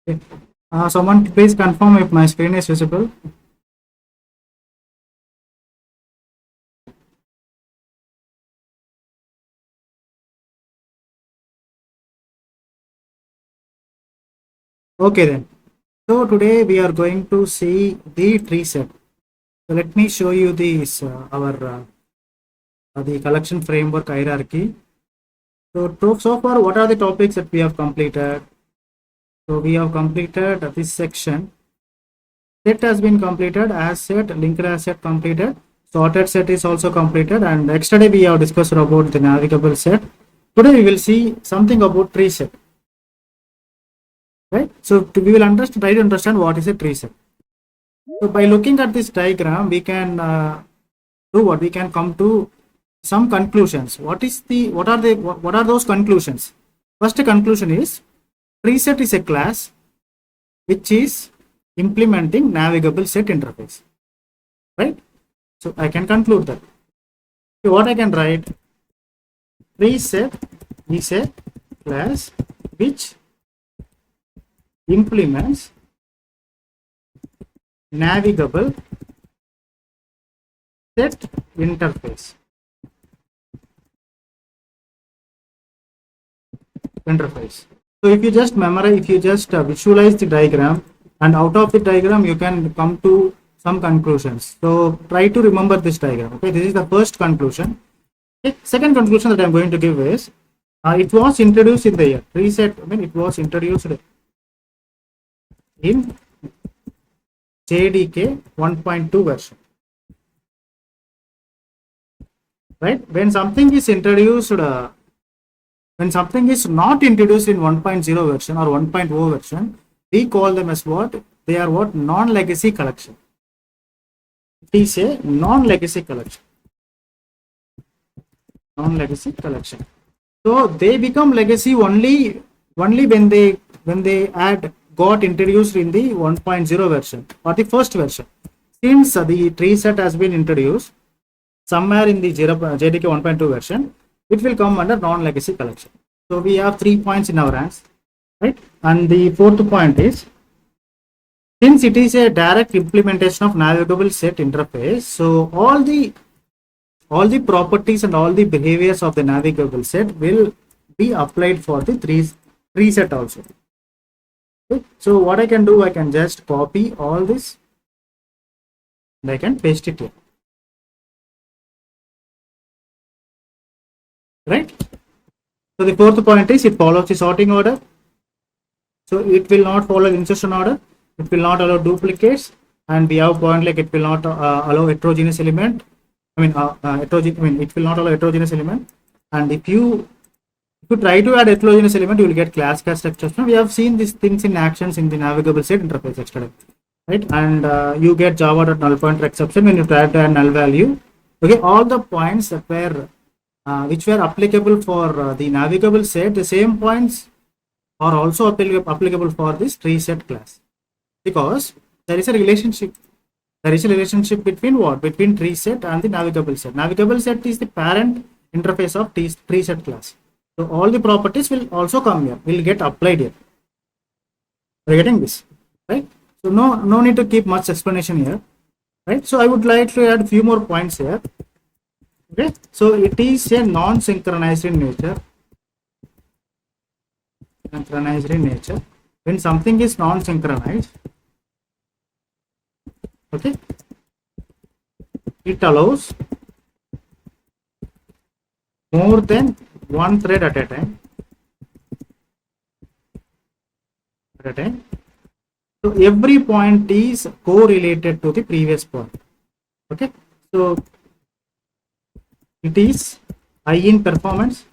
Okay. Someone please confirm if my screen is visible. Okay then. So today we are going to see the tree set. So let me show you this the collection framework hierarchy. So far, what are the topics that we have completed? So we have completed this section. Set has been completed, as set, linked as set completed, sorted set is also completed, and yesterday we have discussed about the navigable set. Today we will see something about tree set. Right? So we will try to understand what is a tree set. So by looking at this diagram, we can do what? We can come to some conclusions. What are those conclusions? First conclusion is tree set is a class which is implementing navigable set interface. Right? So I can conclude that. So what I can write? Tree set is a class which implements navigable set interface. So if you just memorize, if you just visualize the diagram, and out of the diagram you can come to some conclusions. So try to remember this diagram. Okay, this is the first conclusion. Okay. Second conclusion that I am going to give is it was introduced in the year TreeSet. It was introduced in JDK 1.2 version. Right? When something is introduced, when something is not introduced in 1.0 version or 1.0 version, we call them as what? They are what? Non-legacy collection. It is a non-legacy collection. Non-legacy collection. So they become legacy only when they got introduced in the 1.0 version or the first version. Since the tree set has been introduced somewhere in the JDK 1.2 version, it will come under non-legacy collection. So we have 3 points in our hands, right? And the fourth point is, since it is a direct implementation of navigable set interface, so all the properties and all the behaviors of the navigable set will be applied for the tree set also. Okay. So what I can do, I can just copy all this and I can paste it here. Right? So the fourth point is it follows the sorting order. So it will not follow the insertion order. It will not allow duplicates, and we have point like it will not allow heterogeneous element. It will not allow heterogeneous element. And if you try to add heterogeneous element, you will get ClassCastException. We have seen these things in actions in the navigable set interface yesterday, right? And you get java.lang.NullPointerException when you try to add null value. Okay, all the points that were which were applicable for the navigable set, the same points are also applicable for this tree set class, because there is a relationship. There is a relationship between what? Between tree set and the navigable set. Navigable set is the parent interface of tree set class. So all the properties will also come here, will get applied here. Are you getting this? Right? So no need to keep much explanation here. Right? So I would like to add a few more points here. Okay, so it is a non-synchronized in nature. Synchronized in nature. When something is non-synchronized, okay, it allows more than one thread at a time. So every point is correlated to the previous point. Okay, so it is high in performance.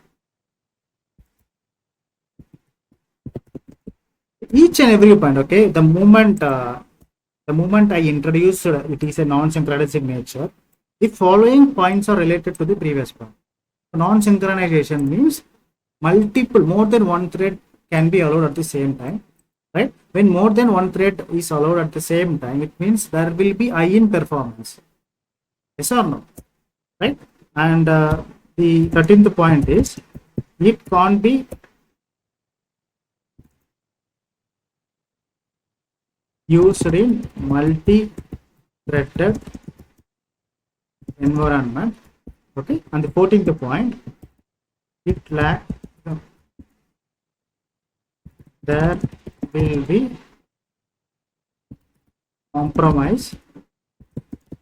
Each and every point, okay, the moment I introduced it is a non-synchronized in nature, the following points are related to the previous point. Non-synchronization means more than one thread can be allowed at the same time, right? When more than one thread is allowed at the same time, it means there will be high in performance. Yes or no? Right? And the 13th point is it can't be used in multi-threaded environment. Okay, and the 14th point, it lacks, there will be compromise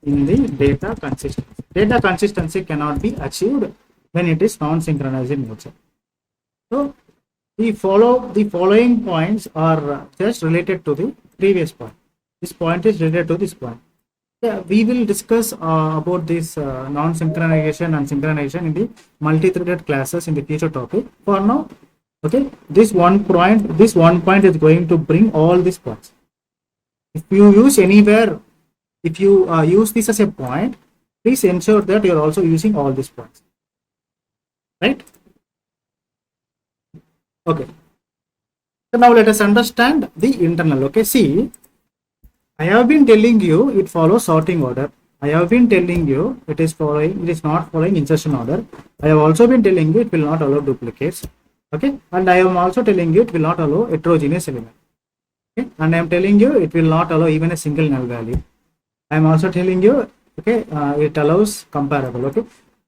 in the data consistency. Data consistency cannot be achieved when it is non-synchronized in nature. So the following points are just related to the previous point. This point is related to this point. Yeah, we will discuss about this non-synchronization and synchronization in the multi-threaded classes in the future topic. For now, okay, this one point is going to bring all these points. If you use anywhere, if you use this as a point, please ensure that you are also using all these points, right? Okay. So now let us understand the internal. Okay, see, I have been telling you it follows sorting order. I have been telling you it is not following insertion order. I have also been telling you it will not allow duplicates. Okay, and I am also telling you it will not allow heterogeneous element. Okay, and I am telling you it will not allow even a single null value. I am also telling you, okay, it allows comparable. Okay,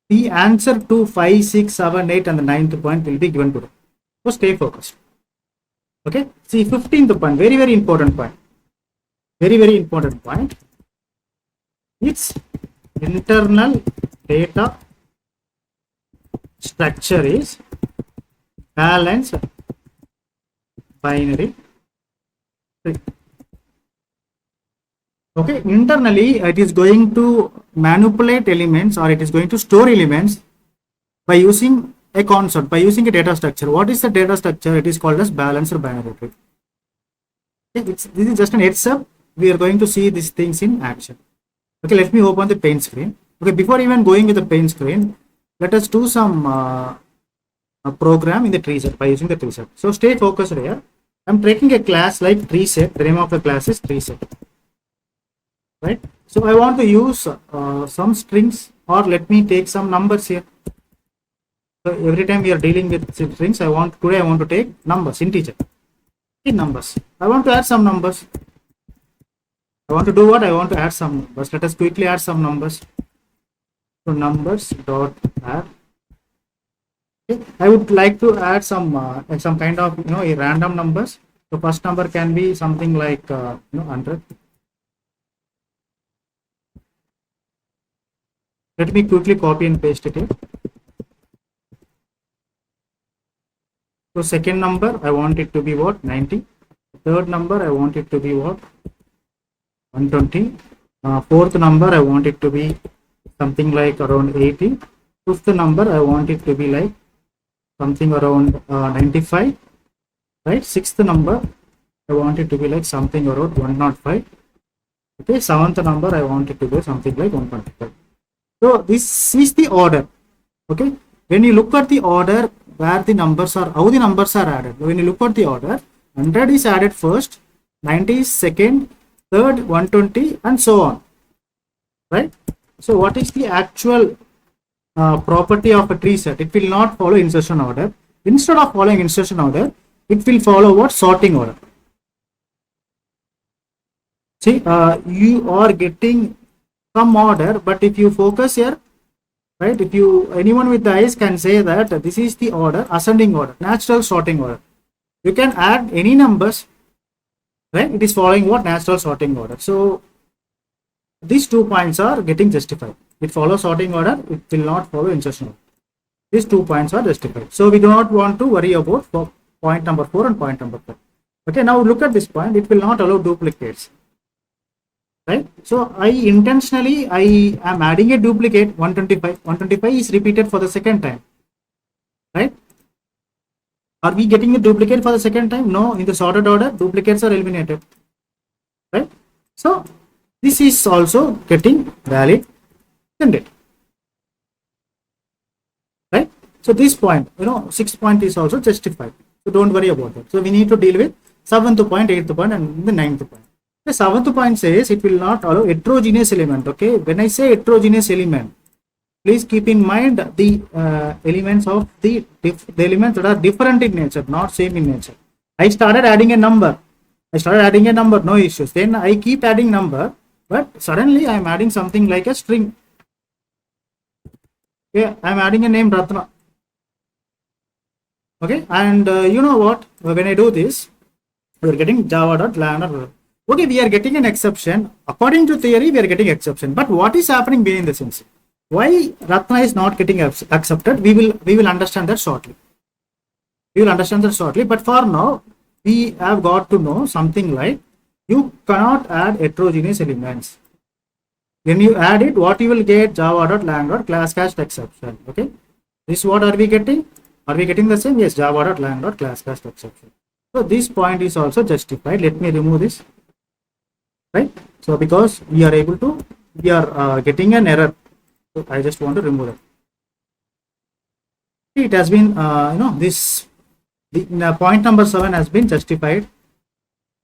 the answer to 5, 6, 7, 8 and the 9th point will be given today. So stay focused. Okay, see 15th point, very, very important point. Very, very important point. Its internal data structure is balanced binary tree. Okay, internally it is going to manipulate elements, or it is going to store elements by using a concept, by using a data structure. What is the data structure? It is called as balanced binary tree. Okay, this is just an heads up. We are going to see these things in action. Okay, let me open the paint screen. Okay, before even going with the paint screen, let us do some program in the TreeSet by using the TreeSet. So stay focused here. I'm taking a class like TreeSet. The name of the class is TreeSet. Right? So I want to use some strings, or let me take some numbers here. So every time we are dealing with strings, today I want to take numbers, integer. In numbers. I want to add some numbers. I want to do what? I want to add some numbers. Let us quickly add some numbers. So numbers dot add. Okay. I would like to add some kind of a random numbers. So first number can be something like 100. Let me quickly copy and paste it here. So second number I want it to be what? 90. Third number I want it to be what? 120. Fourth number I want it to be something like around 80. Fifth number I want it to be like something around 95. Right? Sixth number I want it to be like something around 105. Okay. Seventh number I want it to be something like 125. So this is the order. Okay. When you look at the order where the numbers are, how the numbers are added. When you look at the order, 100 is added first, 90 is second, third, 120 and so on. Right? So what is the actual property of a tree set? It will not follow insertion order. Instead of following insertion order, it will follow what? Sorting order. See, you are getting some order, but if you focus here, right, if you, anyone with the eyes can say that this is the order, ascending order, natural sorting order. You can add any numbers, right? It is following what? Natural sorting order. So these 2 points are getting justified. It follows sorting order, it will not follow insertion order. These 2 points are justified. So we do not want to worry about point number 4 and point number 5. Okay, now look at this point. It will not allow duplicates. Right? So I am adding a duplicate 125. 125 is repeated for the second time. Right? Are we getting a duplicate for the second time? No, in the sorted order, duplicates are eliminated. Right? So this is also getting valid, isn't it? Right? So this point, 6th point is also justified. So don't worry about that. So we need to deal with 7th point, 8th point and the 9th point. The 7th point says it will not allow heterogeneous element. Okay, when I say heterogeneous element, please keep in mind the elements of the elements that are different in nature, not same in nature. I started adding a number, I started adding a number, no issues. Then I keep adding number, but suddenly I am adding something like a string. Okay, I am adding a name Ratna. Okay, and you know what? When I do this, we are getting java.lang. Okay, we are getting an exception. According to theory, we are getting exception. But what is happening behind the scenes? Why Ratna is not getting accepted? We will understand that shortly. We will understand that shortly. But for now, we have got to know something like you cannot add heterogeneous elements. When you add it, what you will get? java.lang.ClassCastException. Okay, this what are we getting? Are we getting the same? Yes, java.lang.ClassCastException. So this point is also justified. Let me remove this. Right. So because we are getting an error. So I just want to remove it. It has been point number 7 has been justified.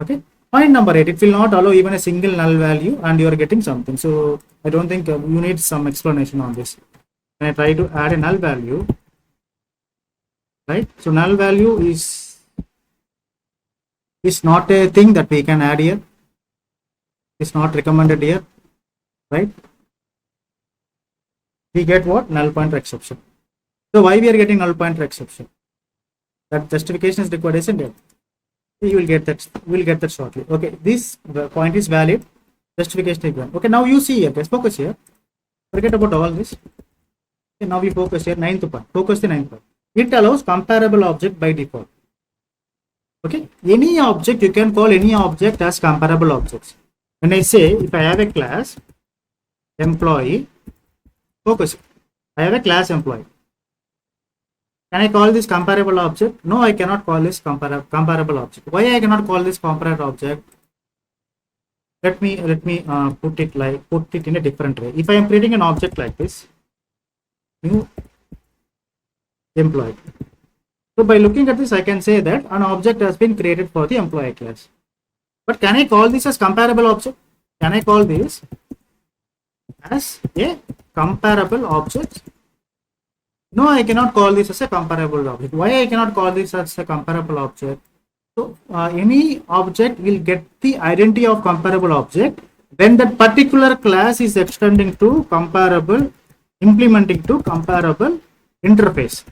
Okay. Point number 8, it will not allow even a single null value and you are getting something. So I don't think you need some explanation on this. When I try to add a null value, right? So null value is not a thing that we can add here. It's not recommended here, right? We get what? Null pointer exception. So why we are getting null pointer exception? That justification is required, isn't it? You will get that. We'll get that shortly. Okay, this point is valid. Justification is valid. Okay, now you see here. Guys, focus here. Forget about all this. Okay, now we focus here. 9th point. Focus the 9th point. It allows comparable object by default. Okay, any object you can call any object as comparable objects. When I say if I have a class employee, focus. I have a class employee. Can I call this comparable object? No, I cannot call this comparable object. Why I cannot call this comparable object? Let me put it in a different way. If I am creating an object like this, new employee. So by looking at this, I can say that an object has been created for the employee class. But can I call this as comparable object? Can I call this as a comparable object? No, I cannot call this as a comparable object. Why I cannot call this as a comparable object? So any object will get the identity of comparable object when that particular class is extending to comparable, implementing to comparable interface.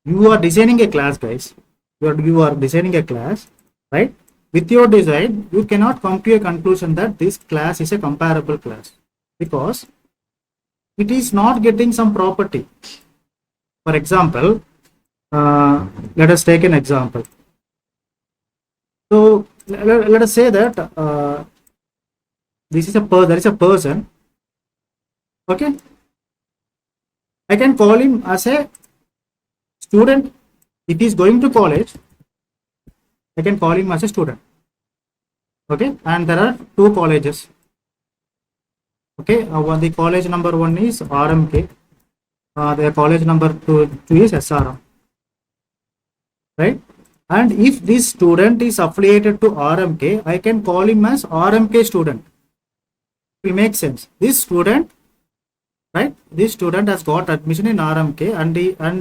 You are designing a class, guys. You are designing a class, right? With your design, you cannot come to a conclusion that this class is a comparable class because it is not getting some property. For example, let us take an example. So let us say that this is there is a person. Okay, I can call him as a student. If he is going to college, I can call him as a student. Okay, and there are two colleges. Okay, the college number 1 is RMK. The college number 2 is SRM. Right? And if this student is affiliated to RMK, I can call him as RMK student. It will make sense. This student, right? This student has got admission in RMK and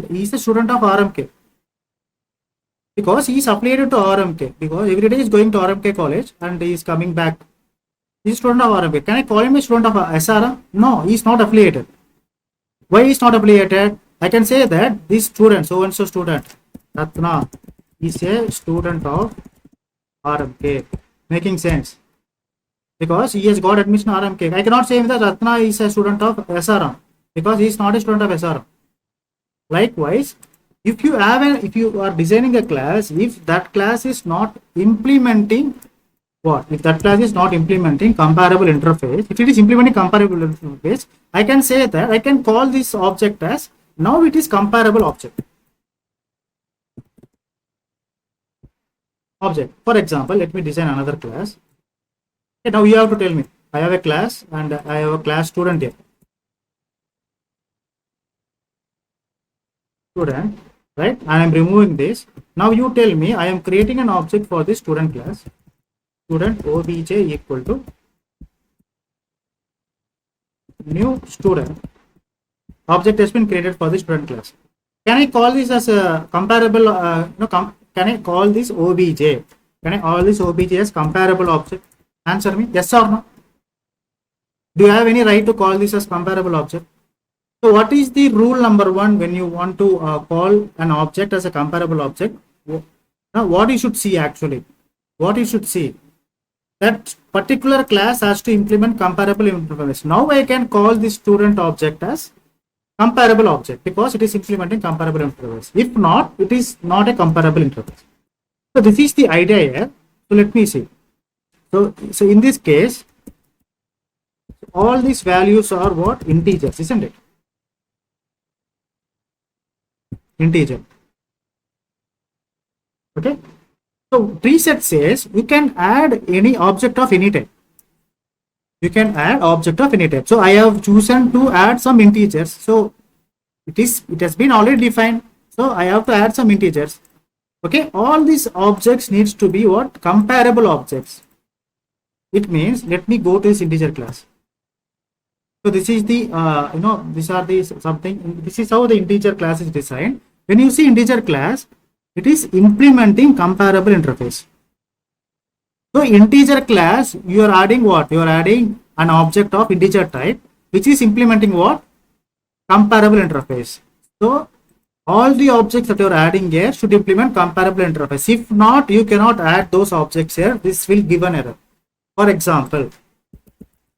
he is a student of RMK. Because he is affiliated to RMK. Because every day he is going to RMK college and he is coming back. He is student of RMK. Can I call him a student of SRM? No, he is not affiliated. Why he is not affiliated? I can say that this student, so and so student, Ratna, is a student of RMK. Making sense. Because he has got admission in RMK. I cannot say that Ratna is a student of SRM. Because he is not a student of SRM. Likewise, if you are designing a class, if that class is not implementing if that class is not implementing comparable interface, if it is implementing comparable interface, I can say that I can call this object as now it is comparable object. For example, let me design another class. Okay, now you have to tell me I have a class and I have a class student here. Student, right? And I am removing this. Now you tell me I am creating an object for this student class. Student obj equal to new student. Object has been created for the student class. Can I call this as a comparable? can I call this obj? Can I call this obj as comparable object? Answer me, yes or no? Do you have any right to call this as comparable object? So what is the rule number one when you want to call an object as a comparable object? Now what you should see actually, what you should see, that particular class has to implement comparable interface. Now I can call this student object as comparable object because it is implementing comparable interface. If not, it is not a comparable interface. So this is the idea here. So let me see. So in this case, all these values are what? Integers, isn't it? Integer. Okay. So TreeSet says you can add any object of any type. You can add object of any type. So I have chosen to add some integers. So it has been already defined. So I have to add some integers. Okay. All these objects needs to be what? Comparable objects. It means, let me go to this integer class. So this is the these are the something. This is how the integer class is designed. When you see integer class, it is implementing comparable interface. So integer class, you are adding what? You are adding an object of integer type, which is implementing what? Comparable interface. So all the objects that you are adding here should implement comparable interface. If not, you cannot add those objects here. This will give an error. For example,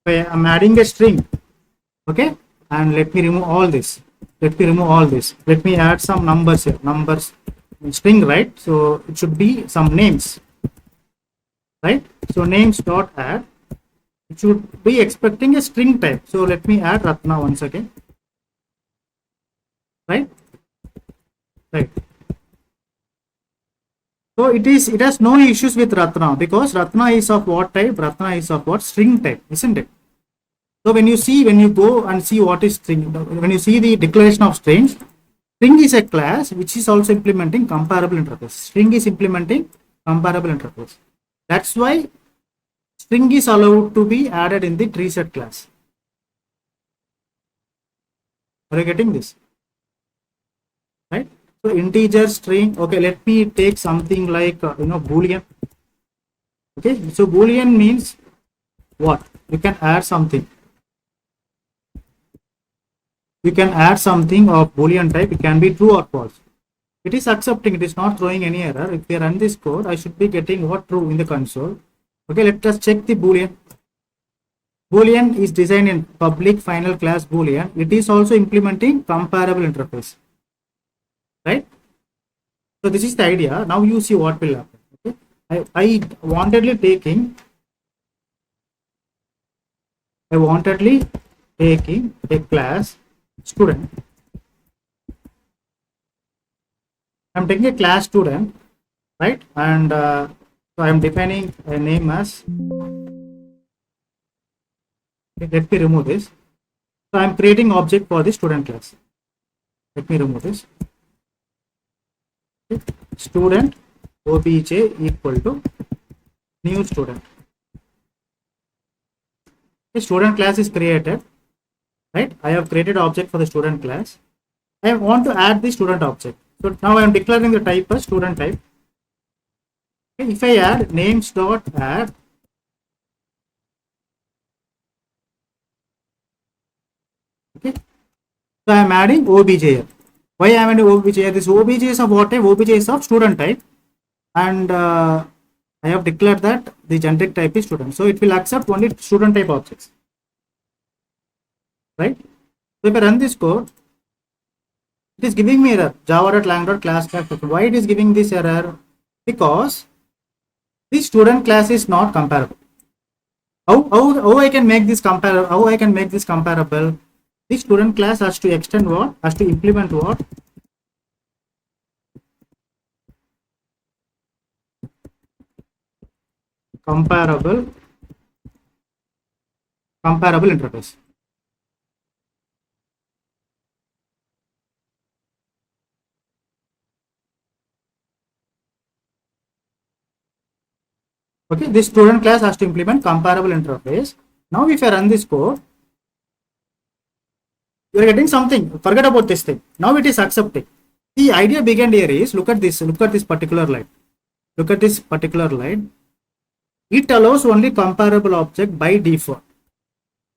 I am adding a string. Okay, and let me remove all this. Let me add some numbers here. Numbers, string, right? So it should be some names, right? So names dot add. It should be expecting a string type. So let me add Ratna once again. Right. So it has no issues with Ratna because Ratna is of what type? Ratna is of what? String type, isn't it? So when you go and see what is string, when you see the declaration of strings, string is a class which is also implementing comparable interface. String is implementing comparable interface. That's why string is allowed to be added in the TreeSet class. Are you getting this? Right? So integer, string. Okay, let me take something like Boolean. Okay, so Boolean means what? You can add something. You can add something of Boolean type. It can be true or false. It is accepting. It is not throwing any error. If we run this code, I should be getting what? True in the console. Okay, let us check the Boolean. Boolean is designed in public final class Boolean. It is also implementing comparable interface. Right? So this is the idea. Now you see what will happen. Okay, I wantedly taking a class student. I'm taking a class student, right? And so I am defining a name as. Let me remove this. So I am creating object for the student class. Let me remove this. Okay. Student obj equal to new student. The student class is created. Right, I have created object for the student class. I want to add the student object. So now I am declaring the type as student type. Okay, if I add names dot add, okay, so I am adding obj here. Why I am adding obj here? This obj is of what type? Obj is of student type, and I have declared that the generic type is student. So it will accept only student type objects. Right? So if I run this code, it is giving me error, java.lang.ClassCastException. Why it is giving this error? Because the student class is not comparable. How I can make this comparable? How I can make this comparable? The student class has to extend what? Has to implement what? Comparable interface. Okay, this student class has to implement comparable interface. Now if I run this code, you are getting something. Forget about this thing. Now it is accepting. The idea behind here is, look at this particular line. Look at this particular line. It allows only comparable object by default.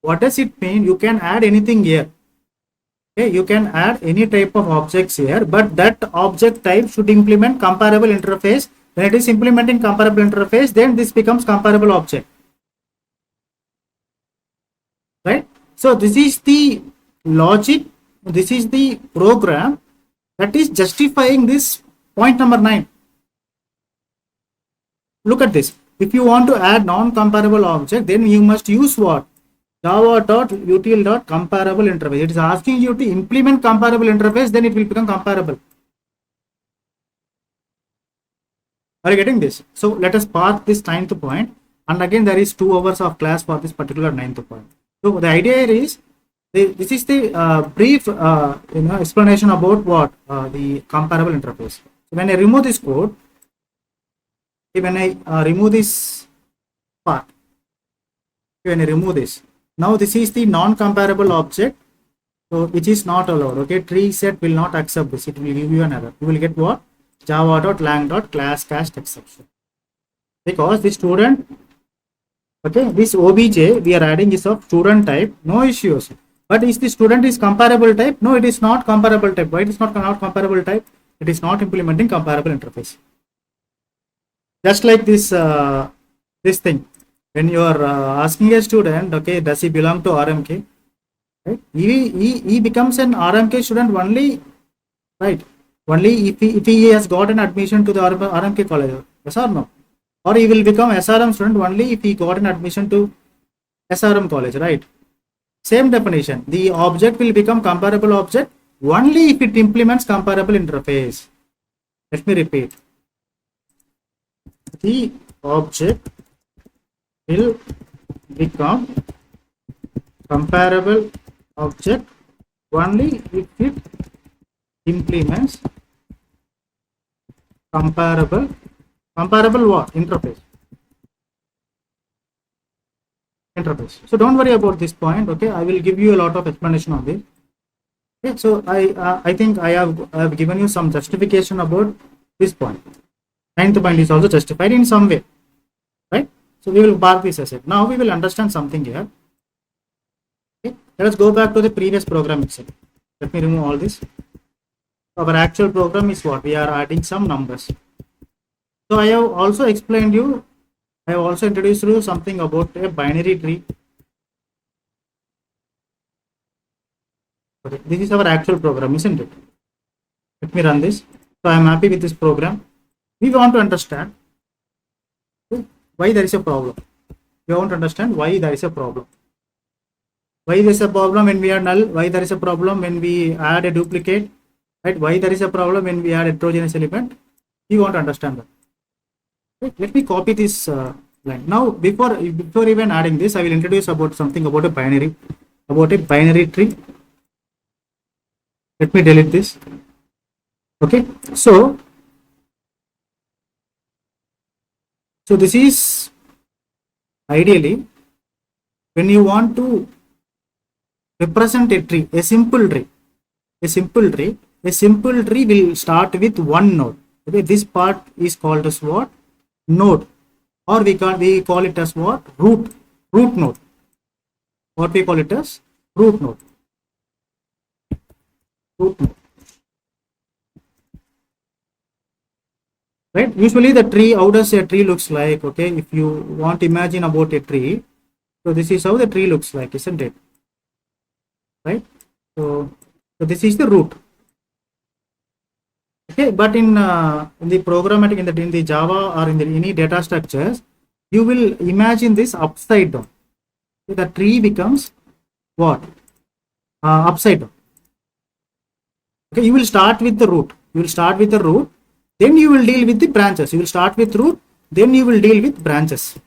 What does it mean? You can add anything here. Okay, you can add any type of objects here, but that object type should implement comparable interface. When it is implementing comparable interface, then this becomes comparable object. Right? So this is the logic, this is the program that is justifying this point number 9. Look at this. If you want to add non-comparable object, then you must use what? java.util.comparable interface. It is asking you to implement comparable interface, then it will become comparable. Are you getting this? So let us park this 9th point, and again there is 2 hours of class for this particular 9th point. So the idea here is, this is the brief explanation about what the comparable interface. So when I remove this code, when I remove this part, when I remove this, now this is the non-comparable object, so which is not allowed. Okay, TreeSet will not accept this. It will give you an error. You will get what? java.lang.ClassCastException, because the student, okay, this obj we are adding is of student type, no issues. But is the student is comparable type? No, it is not comparable type. Why it is not comparable type? It is not implementing comparable interface. Just like this this thing, when you are asking a student, okay, does he belong to RMK? Right? He becomes an RMK student only, right? Only if he has got an admission to the RMK college, yes or no? Or he will become SRM student only if he got an admission to SRM college, right? Same definition. The object will become comparable object only if it implements comparable interface. Let me repeat. The object will become comparable object only if it implements comparable what? Interface. So don't worry about this point. Okay, I will give you a lot of explanation on this. Okay, so I think I have given you some justification about this point. 9th point is also justified in some way, right? So we will park this aside. Now we will understand something here. Okay, let us go back to the previous program itself. Let me remove all this. Our actual program is what? We are adding some numbers. So I have also explained you, I have also introduced you something about a binary tree. Okay, this is our actual program, isn't it? Let me run this. So I am happy with this program. We want to understand why there is a problem. We want to understand why there is a problem. Why there is a problem when we are null? Why there is a problem when we add a duplicate? Right? Why there is a problem when we add a heterogeneous element? We want to understand that. Okay, let me copy this line. Now, before even adding this, I will introduce about something about a binary tree. Let me delete this. Okay, so this is ideally when you want to represent a tree, a simple tree will start with one node. Okay, this part is called as what? Node, or we call it as what? Root node. What we call it as? Root node. Right? Usually the tree, how does a tree looks like? Okay, if you want to imagine about a tree, so this is how the tree looks like, isn't it? Right? So this is the root. Okay, but in the programmatic, in the Java or in any data structures, you will imagine this upside down. So the tree becomes what? Upside down. Okay, you will start with the root. Then you will deal with the branches. You will start with root, then you will deal with branches,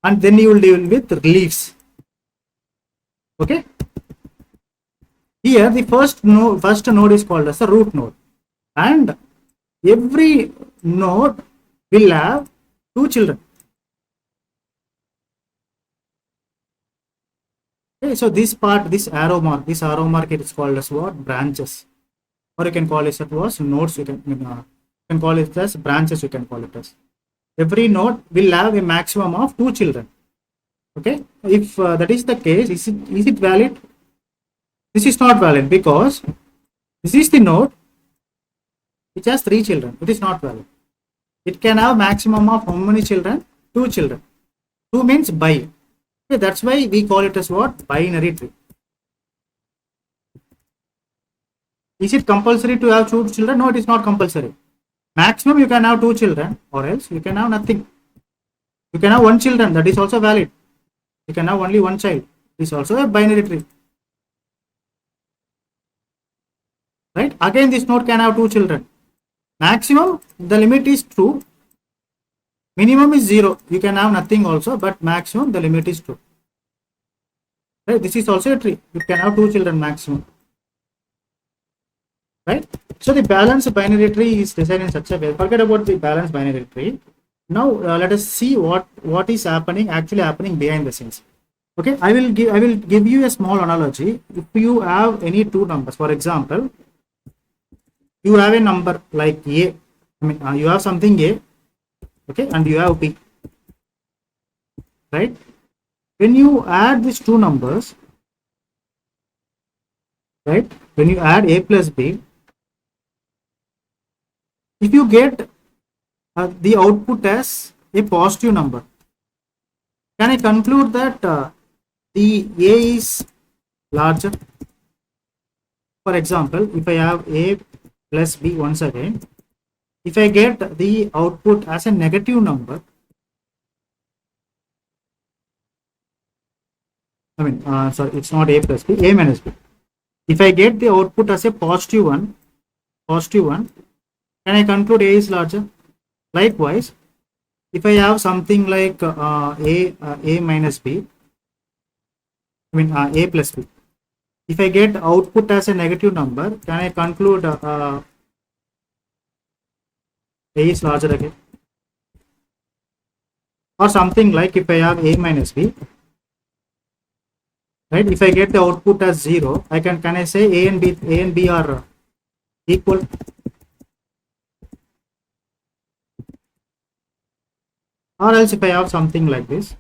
and then you will deal with leaves. Okay. Here the first node is called as the root node, and every node will have 2 children. Okay, so this arrow mark, it is called as what? Branches. or you can call it as nodes. You can call it as branches. You can call it as. Every node will have a maximum of 2 children. Okay, if that is the case, is it valid? This is not valid because this is the node which has 3 children. It is not valid. It can have maximum of how many children? 2 children. 2 means bi. Okay, that's why we call it as what? Binary tree. Is it compulsory to have 2 children? No, it is not compulsory. Maximum you can have 2 children, or else you can have nothing. You can have 1 children, that is also valid. You can have only 1 child. It is also a binary tree. Right? Again, this node can have 2 children. Maximum, the limit is 2. Minimum is 0. You can have nothing also, but maximum, the limit is 2. Right? This is also a tree. You can have 2 children maximum. Right? So the balanced binary tree is designed in such a way. Forget about the balanced binary tree. Now let us see what is actually happening behind the scenes. Okay, I will give you a small analogy. If you have any 2 numbers, for example, you have a number like A. You have something A, okay, and you have B. Right? When you add these 2 numbers, right? When you add A plus B, if you get the output as a positive number, can I conclude that the A is larger? For example, if I have A plus B once again, if I get the output as a negative number, sorry, it's not A plus B, A minus B. If I get the output as a positive one, can I conclude A is larger? Likewise, if I have something like A minus B, A plus B. If I get output as a negative number, can I conclude A is larger again? Or something like if I have A minus B, right? If I get the output as 0, can I say A and B are equal? Or else if I have something like this,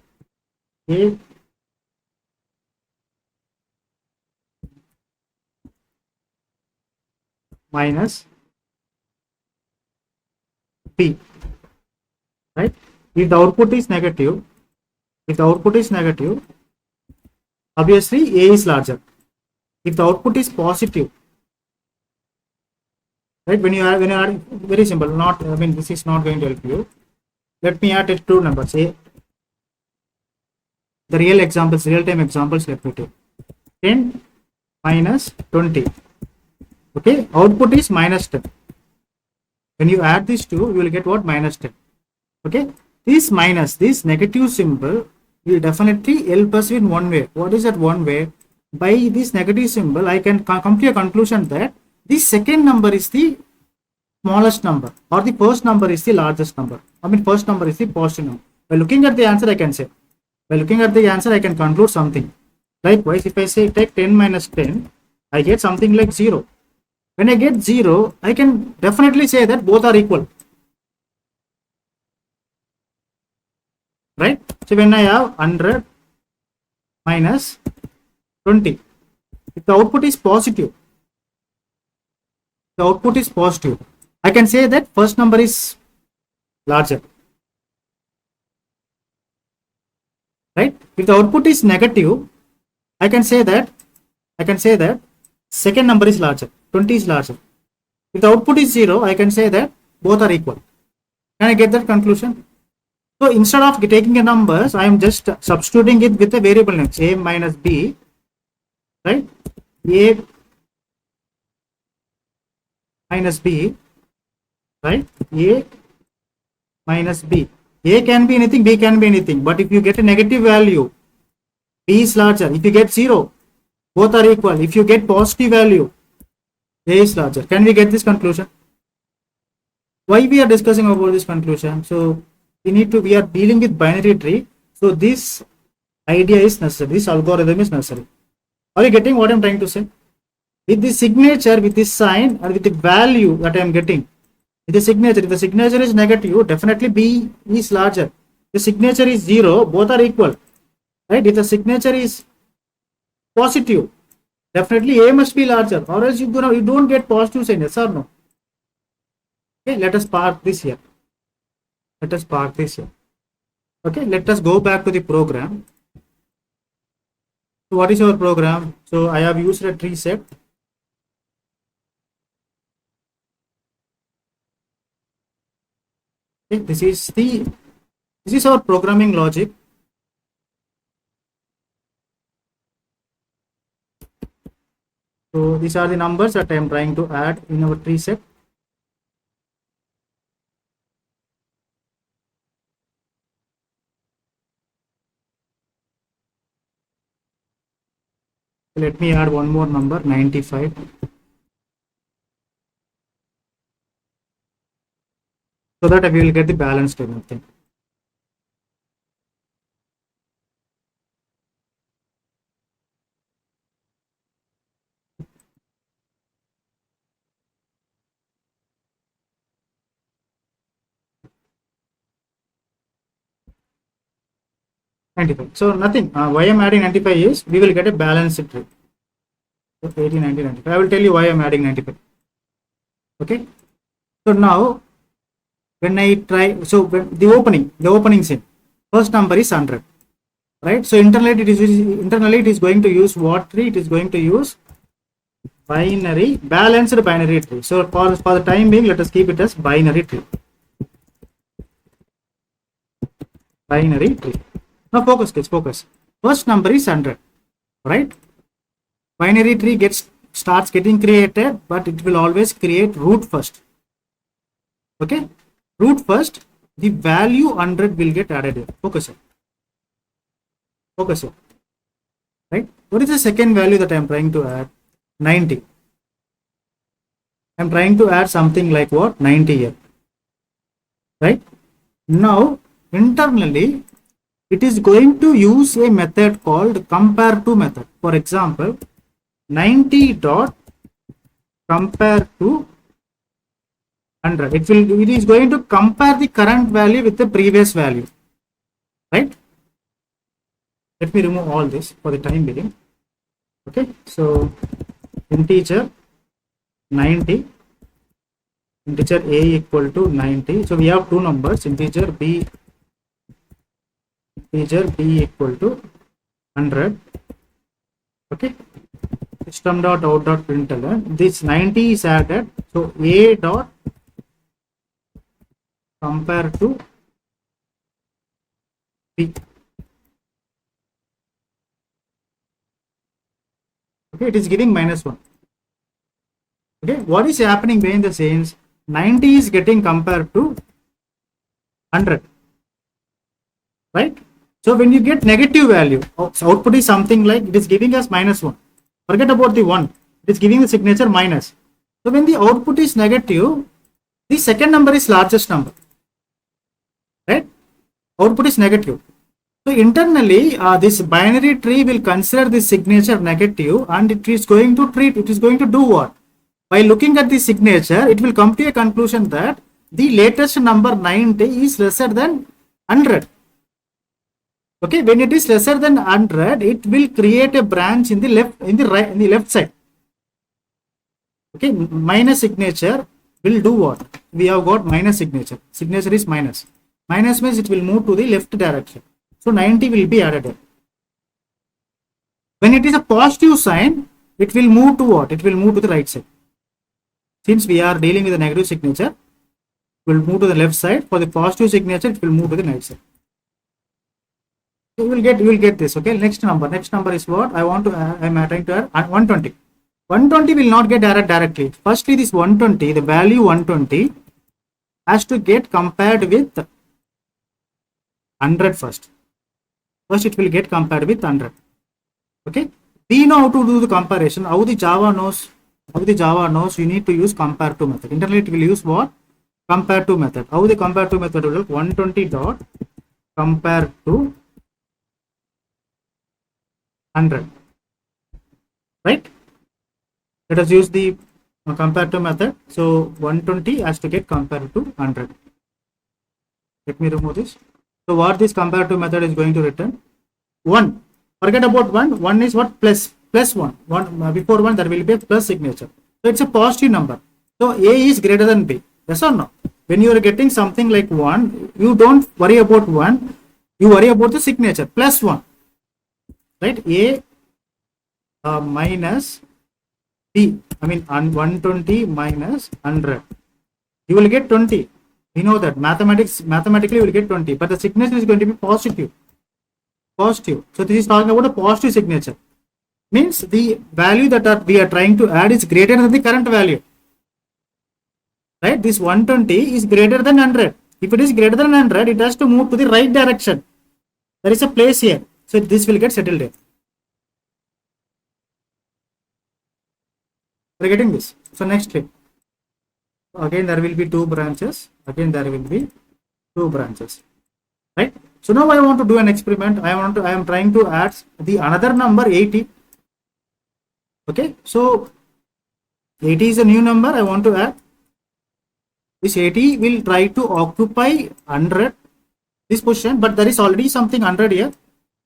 A minus B, right? If the output is negative, obviously A is larger. If the output is positive, right? When you are very simple, this is not going to help you. Let me add 2 numbers. The real time examples, let me take 10 minus 20. Okay, output is minus 10. When you add these 2, you will get what? Minus 10. Okay, this negative symbol will definitely help us in one way. What is that one way? By this negative symbol, I can come to a conclusion that the second number is the smallest number, or the first number is the largest number. First number is the positive number. By looking at the answer, I can say. By looking at the answer, I can conclude something. Likewise, if I say take 10 minus 10, I get something like 0. When I get 0, I can definitely say that both are equal. Right? So when I have 100 minus 20, if the output is positive, I can say that first number is larger. Right? If the output is negative, I can say that second number is larger, 20 is larger. If the output is 0, I can say that both are equal. Can I get that conclusion? So instead of taking a numbers, I am just substituting it with a variable name, A minus B, right? A minus B, right? A minus B. A can be anything, B can be anything. But if you get a negative value, B is larger. If you get 0, both are equal. If you get positive value, A is larger. Can we get this conclusion? Why we are discussing about this conclusion? So we are dealing with binary tree. So this idea is necessary. This algorithm is necessary. Are you getting what I'm trying to say? with the signature, with this sign, and with the value that I am getting. With the signature, if the signature is negative, definitely B is larger. The signature is 0, both are equal. Right? If the signature is positive, definitely A must be larger, or else you don't get positive sign, yes or no? Okay, let us park this here. Let us park this here. Okay, let us go back to the program. So what is our program? So I have used a tree set. Okay, this is our programming logic. So these are the numbers that I am trying to add in our tree set. Let me add one more number, 95. So that we will get the balanced everything. So nothing. Why I'm adding 95 is we will get a balanced tree. So 80, 90, 95. I will tell you why I'm adding 95. Okay. So now when I try, so when the opening scene, first number is 100. Right. So internally it is going to use what tree? It is going to use balanced binary tree. So for the time being, let us keep it as binary tree. Binary tree. Now focus, kids, focus. First number is 100, right? Binary tree starts getting created, but it will always create root first. Okay, root first. The value 100 will get added here. Focus here. Focus here. Right? What is the second value that I am trying to add? 90. I am trying to add something like what? 90 here. Right? Now internally it is going to use a method called compare to method. For example, 90 dot compare to 100. It is going to compare the current value with the previous value. Right? Let me remove all this for the time being. Okay, so integer 90, integer a equal to 90. So we have two numbers, integer b equal to 100. Okay, system dot out dot println, this 90 is added, so a dot compare to b. Okay, it is giving -1. Okay, what is happening behind the scenes? 90 is getting compared to 100, right? So when you get negative value, output is something like it is giving us -1. Forget about the 1. It is giving the signature minus. So when the output is negative, the second number is largest number, right? Output is negative. So internally, this binary tree will consider the signature negative, and it is going to do what? By looking at the signature, it will come to a conclusion that the latest number 90 is lesser than 100. Okay, when it is lesser than 100, it will create a branch in the left side. Okay, minus signature will do what? We have got minus signature. Signature is minus. Minus means it will move to the left direction. So 90 will be added here. When it is a positive sign, it will move to what? It will move to the right side. Since we are dealing with a negative signature, it will move to the left side. For the positive signature, it will move to the right side. So you will get this. Okay, next number is what? I am trying to add 120. 120 will not get added directly. Firstly, this 120, the value 120 has to get compared with 100 first. First, it will get compared with 100. Okay, we know how to do the comparison. How the Java knows you need to use compare to method. Internally, it will use what? Compare to method. How the compare to method will look? 120 dot compare to 100, right? Let us use the comparative method. So 120 has to get compared to 100. Let me remove this. So what this comparative method is going to return? 1. Forget about 1. 1 is what? Plus 1. Before 1 there will be a plus signature. So it's a positive number. So A is greater than B. Yes or no? When you are getting something like 1, you don't worry about 1. You worry about the signature. Plus 1. Right? A minus B. I mean 120 minus 100. You will get 20. We know that mathematically you will get 20. But the signature is going to be positive. Positive. So this is talking about a positive signature. Means the value that we are trying to add is greater than the current value. Right? This 120 is greater than 100. If it is greater than 100, it has to move to the right direction. There is a place here. So this will get settled here. We are getting this. So next clip. Again there will be 2 branches. Again there will be 2 branches. Right? So now I want to do an experiment. I am trying to add the another number 80. Okay, so 80 is a new number I want to add. This 80 will try to occupy 100 this position, but there is already something 100 here.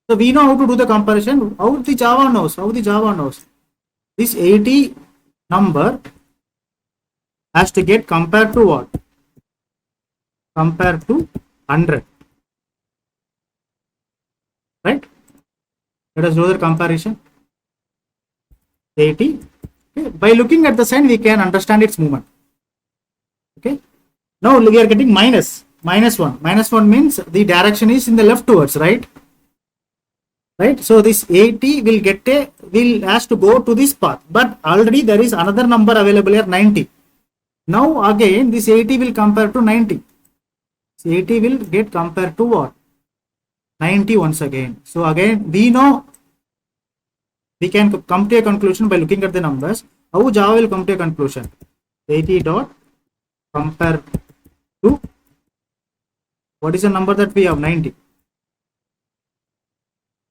So we know how to do the comparison. How the Java knows. This 80 number has to get compared to what? Compared to 100. Right? Let us do the comparison. 80. Okay. By looking at the sign, we can understand its movement. Okay. Now we are getting minus 1. Minus 1 means the direction is in the left towards, right? Right. So this 80 will has to go to this path, but already there is another number available here, 90. Now again this 80 will compare to 90. So 80 will get compared to what? 90 once again. So again we know we can come to a conclusion by looking at the numbers. How Java will come to a conclusion? 80 dot compare to what is the number that we have? 90.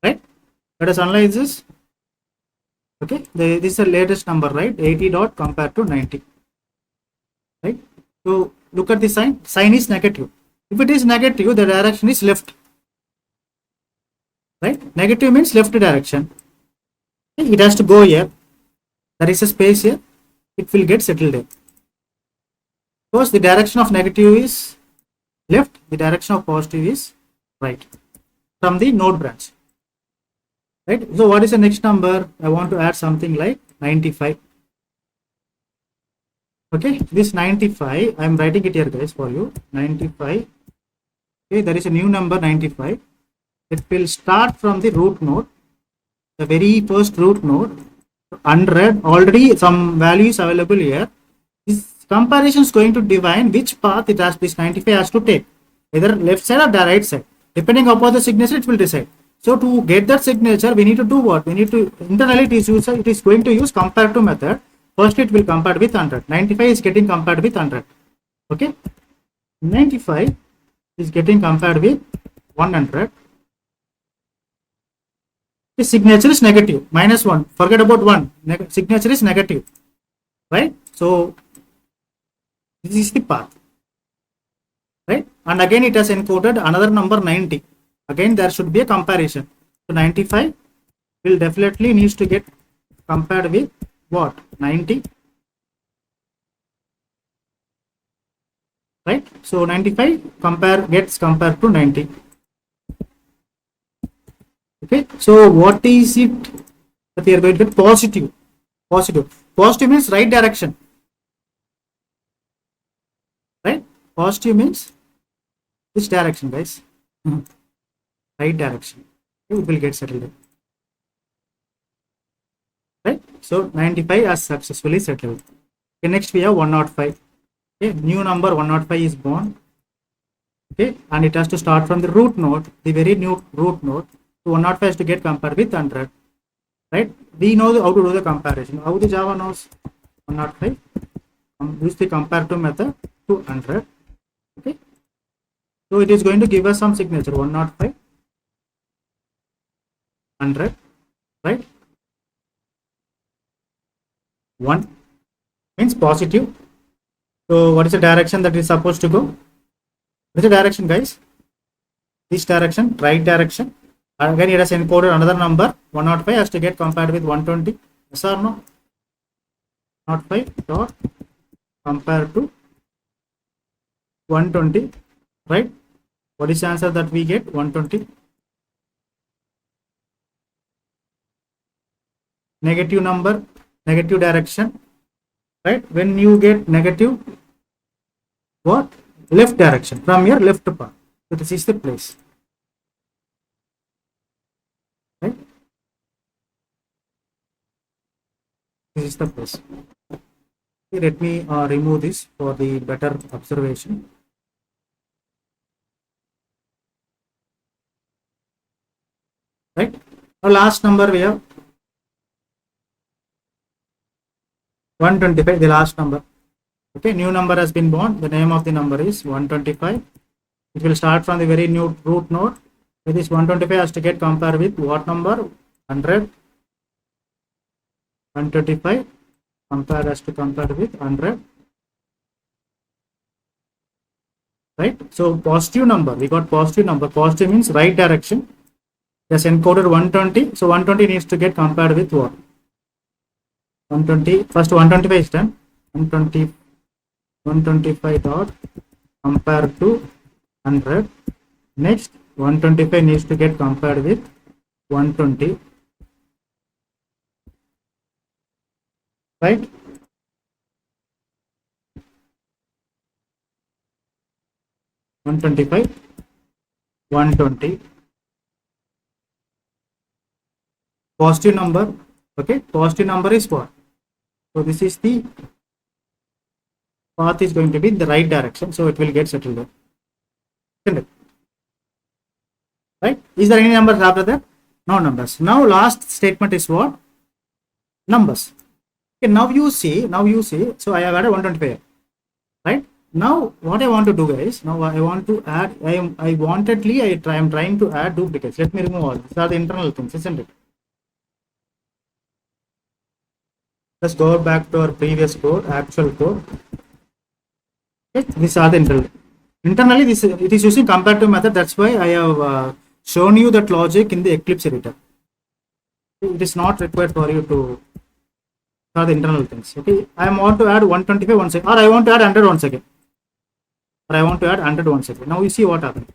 Right? Let us analyze this. Okay, this is the latest number, right? 80 dot compare to 90. Right? So look at the sign. Sign is negative. If it is negative, the direction is left. Right? Negative means left direction. It has to go here. There is a space here. It will get settled there. Because the direction of negative is left, the direction of positive is right from the node branch. Right? So what is the next number? I want to add something like 95. Okay, this 95, I am writing it here guys for you. 95. Okay, there is a new number 95. It will start from the root node. The very first root node, 100, already some values available here. This comparison is going to define which path it has, this 95 has to take, either left side or the right side. Depending upon the signature, it will decide. So to get that signature, we need to do what? We need to internally it is going to use comparative method. First it will compare with 100. 95 is getting compared with 100. Okay, 95 is getting compared with 100. The signature is negative, minus 1. Forget about 1. Signature is negative, right? So this is the path, right? And again it has encoded another number 90. Again there should be a comparison. So 95 will definitely needs to get compared with what? 90. Right? So 95 gets compared to 90. Okay, so what is it that we are going to get? Positive. Positive means right direction. Right? Positive means which direction, guys? Right direction. Okay, it will get settled. Right? So 95 has successfully settled. Okay, next we have 105. Okay, new number 105 is born. Okay, and it has to start from the root node, the very new root node. So 105 has to get compared with 100. Right? We know how to do the comparison. How the Java knows? 105. Use the comparative method to 100. Okay. So it is going to give us some signature 105, 100. Right? 1 means positive. So what is the direction that is supposed to go? What is the direction, guys? This direction, right direction. Again, it has encoded another number. 105 has to get compared with 120. Yes or no? 105 dot compared to 120, right? What is the answer that we get? 120. Negative number, negative direction, right? When you get negative, what? Left direction, from your left part. So this is the place, right? This is the place. Okay, let me remove this for the better observation. Right? Our last number we have 125, the last number. Okay, new number has been born. The name of the number is 125. It will start from the very new root node. So this 125 has to get compared with what number? 100. 125 compare has to compare with 100. Right? So positive number. We got positive number. Positive means right direction. Just encoded 120. So 120 needs to get compared with what? 120. First 125 is done. 125 dot compare to 100. Next 125 needs to get compared with 120. Right? One 120. Positive number. Okay, positive number is what? So this is the path is going to be in the right direction, so it will get settled there. Isn't it? Right? Is there any numbers after that? No numbers. Now last statement is what? Numbers. Okay, now you see, so I have added 125, right? Now what I want to do, guys, now I want to add, I am trying to add duplicates. Let me remove all. These are the internal things, isn't it? Let's go back to our previous code, actual code. Okay, these are the internally this it is using comparative method. That's why I have shown you that logic in the Eclipse editor. It is not required for you to are the internal things. Okay, I want to add 125 once again, or I want to add 100 once again, or I want to add 100 once again. Now you see what happened.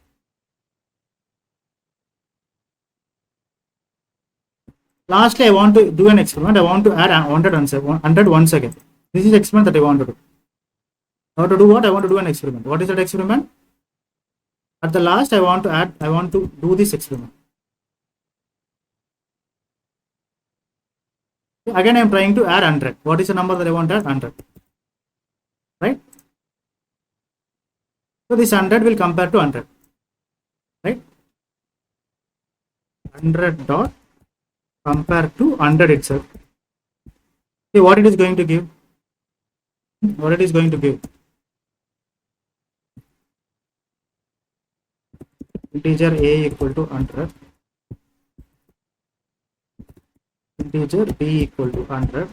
Lastly, I want to do an experiment. I want to add 100 once again. This is the experiment that I want to do. How to do what? I want to do an experiment. What is that experiment? At the last, I want to do this experiment. Again, I am trying to add 100. What is the number that I want to add? 100. Right? So this 100 will compare to 100. Right? 100 dot compare to 100 itself. See what it is going to give. What it is going to give. Integer a equal to 100. Integer b equal to 100.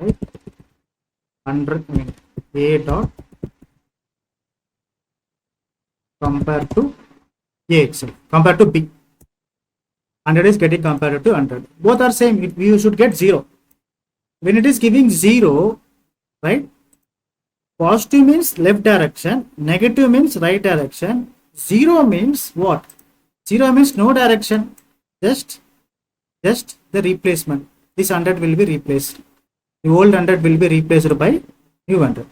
Right? 100 means a dot compare to a itself. Compare to b. 100 is getting compared to 100. Both are same. You should get 0. When it is giving 0, right? Positive means left direction. Negative means right direction. 0 means what? 0 means no direction. Just the replacement. This 100 will be replaced. The old 100 will be replaced by new 100.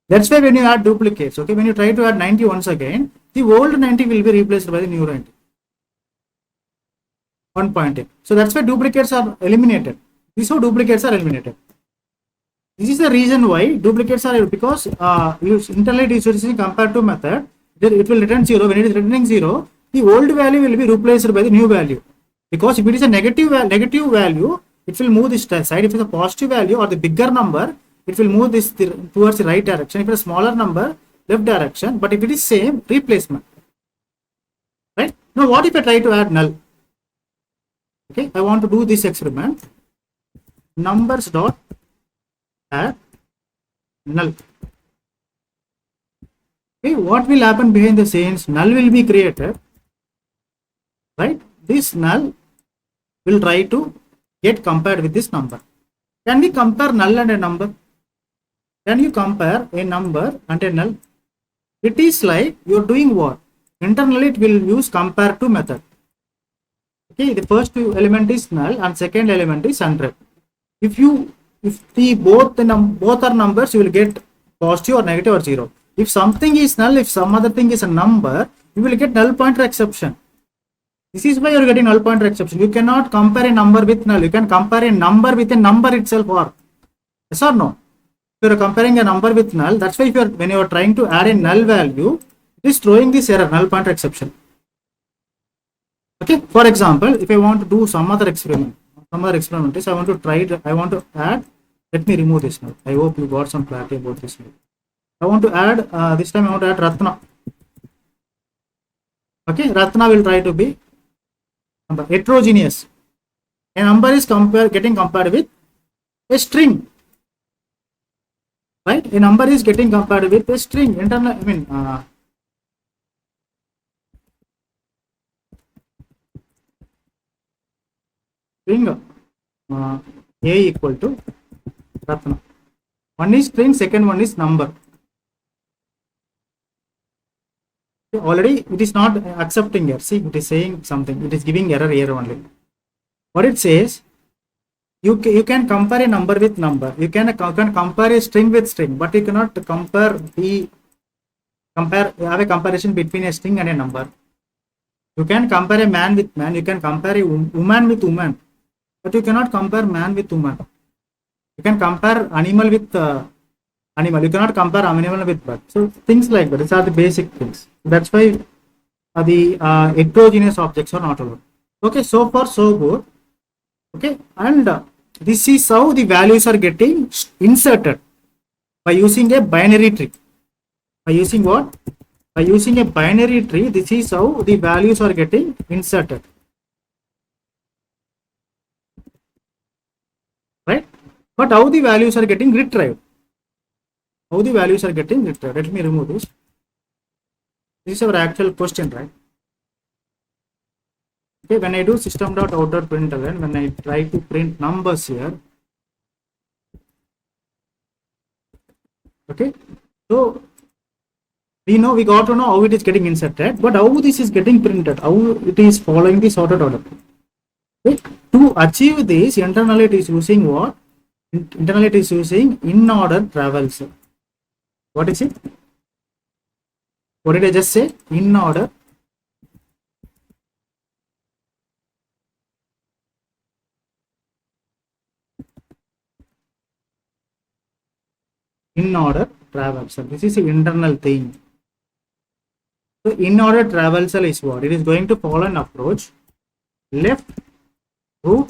That's why when you add duplicates, okay, when you try to add 90 once again, the old 90 will be replaced by the new 90. 1.8. So that's why duplicates are eliminated. This is how duplicates are eliminated. This is the reason why duplicates are, because internally it is using comparative method. It will return 0. When it is returning 0, the old value will be replaced by the new value. Because if it is a negative value, it will move this side. If it is a positive value or the bigger number, it will move this towards the right direction. If it is a smaller number, left direction. But if it is same, replacement. Right? Now what if I try to add null? Okay, I want to do this experiment. numbers dot add null. Okay, what will happen behind the scenes? Null will be created, right? This null will try to get compared with this number. Can we compare null and a number? Can you compare a number and a null? It is like you're doing what? Internally, it will use compare to method. Okay, the first element is null and second element is 100. If the both are numbers, you will get positive or negative or 0. If something is null, if some other thing is a number, you will get null pointer exception. This is why you are getting null pointer exception. You cannot compare a number with null. You can compare a number with a number itself, or yes or no? If you are comparing a number with null, that's why when you are trying to add a null value, it is throwing this error, null pointer exception. Okay, for example, if I want to do some other experiment is I want to add, let me remove this now. I hope you got some clarity about this now. I want to add, this time I want to add Ratna. Okay, Ratna will try to be heterogeneous. A number is getting compared with a string. Right? A number is getting compared with a string. String A equal to Ratna. One is string, second one is number. Already it is not accepting here. See, it is saying something. It is giving error here only. What it says, you can compare a number with number. You can compare a string with string, but you cannot have a comparison between a string and a number. You can compare a man with man. You can compare a woman with woman, but you cannot compare man with woman. You can compare animal with animal. You cannot compare animal with bird. So things like that. These are the basic things. That's why the heterogeneous objects are not allowed. Okay, so far so good. Okay, and this is how the values are getting inserted by using a binary tree. By using what? By using a binary tree, this is how the values are getting inserted. Right? But how the values are getting retrieved? How the values are getting retrieved? Let me remove this. This is our actual question, right? Okay, when I do system.out.println, when I try to print numbers here, okay, so we got to know how it is getting inserted, but how this is getting printed, how it is following the sorted order. Okay, to achieve this, internally it is using what? Internally it is using in order travels. What is it? What did I just say? In order. In order traversal. This is the internal thing. So in order traversal is what? It is going to follow an approach. Left, root,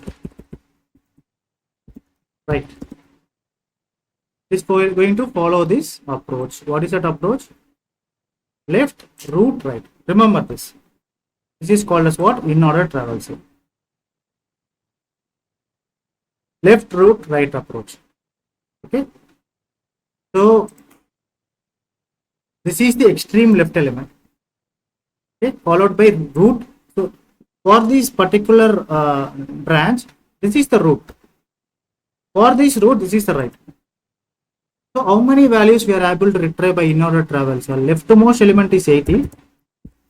right. It is going to follow this approach. What is that approach? Left, root, right. Remember this. This is called as what? In order traversal. Left, root, right approach. Okay. So this is the extreme left element. Okay, followed by root. So for this particular branch, this is the root. For this root, this is the right. So how many values we are able to retrieve by in order traversal? Leftmost element is 80,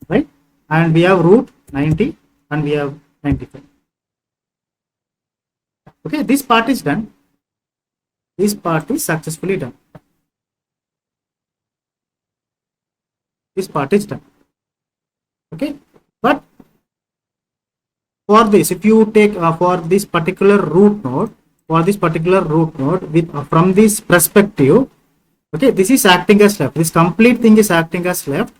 right? And we have root 90 and we have 95. Okay, this part is done. This part is successfully done. This part is done. Okay, but for this, if you take for this particular root node, with from this perspective, okay, this is acting as left. This complete thing is acting as left.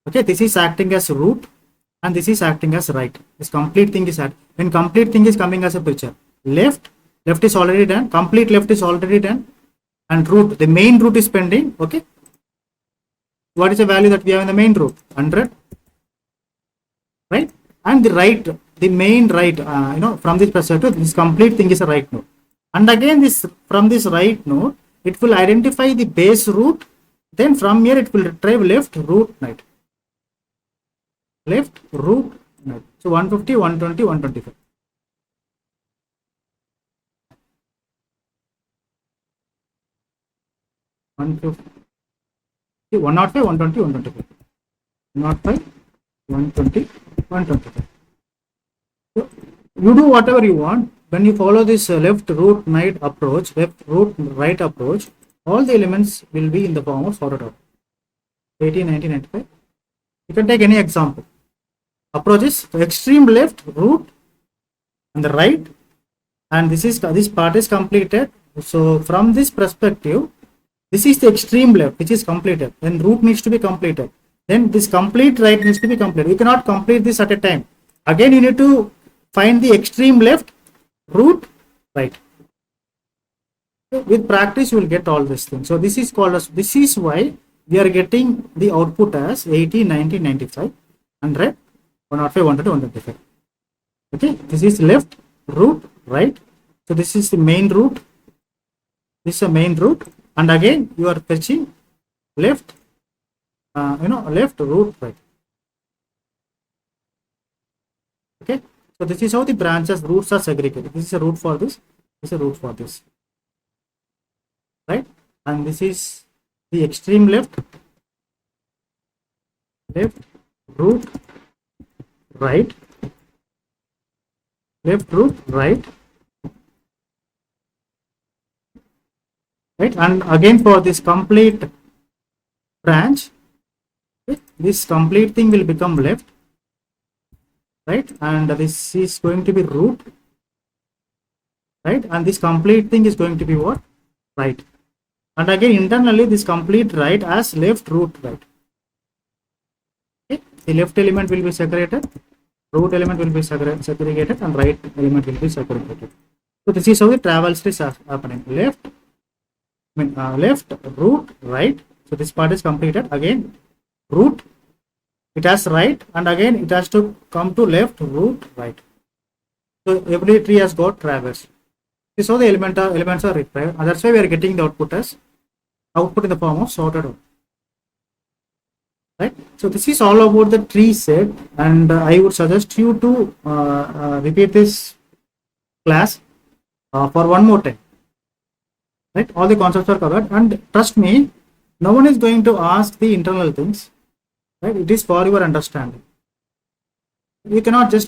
Okay, this is acting as root, and this is acting as right. This complete thing is when complete thing is coming as a picture. Left is already done. Complete left is already done, and root, the main root is pending. Okay, what is the value that we have in the main root? 100, right? And the right, the main right, from this perspective, this complete thing is a right node. And again, this from this right node, it will identify the base root. Then from here, it will retrieve left root node. Left root node. So 150, 120, 125. One 105, 120, 125. 105, 120, 125. So you do whatever you want. When you follow this left root right approach, left root right approach, all the elements will be in the form of sorted order. 18, 19, 95. You can take any example. Approach is extreme left root and the right, and this part is completed. So from this perspective, this is the extreme left which is completed. Then root needs to be completed. Then this complete right needs to be completed. You cannot complete this at a time. Again, you need to find the extreme left, root, right. With practice, you will get all these things. So this is called as, this is why we are getting the output as 80, 90, 95, 100, 105, 120, 125. Okay, this is left, root, right. So this is the main root. This is a main root, and again you are fetching left, left, root, right. Okay, so this is how the branches roots are segregated. This is a root for this. This is a root for this. Right, and this is the extreme left, root, right, left root, right, and again for this complete branch, okay, this complete thing will become left, right, and this is going to be root, right, and this complete thing is going to be what? Right. And again internally this complete right as left root right. Okay. The left element will be segregated, root element will be segregated, and right element will be segregated. So this is how the travels is happening. Left, root, right. So this part is completed. Again root, it has right, and again it has to come to left, root, right. So every tree has got traverse. This is how the elements are required, and that's why we are getting the output as output in the form of sorted order. Right. So this is all about the tree set, and I would suggest you to repeat this class for one more time. Right. All the concepts are covered, and trust me, no one is going to ask the internal things. Right. It is for your understanding. You cannot just